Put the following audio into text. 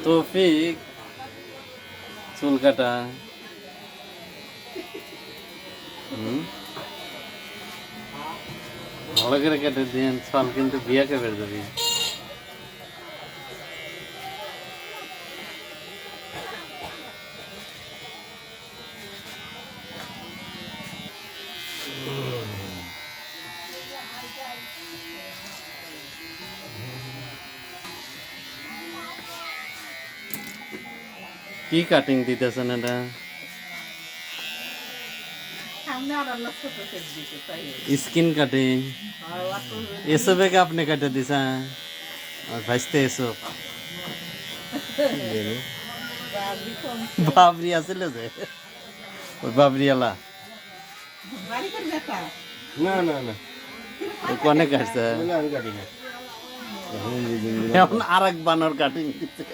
তৌফিক চুল কাটা। ভালো করে কেটে দিন, চল কিন্তু বিয়াকে বের যাবি। কি কাটিং দিতেছেন এটা? স্কিন কাটিং এসবে কে আপনি কাটে দিছেন? আর ভাইস্তে এসব বাবরি আছিল যে ওই বাবরিয়ালা না না না কোনে কাটছে? আমি কাটি না। এখন আর এক বানর কাটিং দিচ্ছে।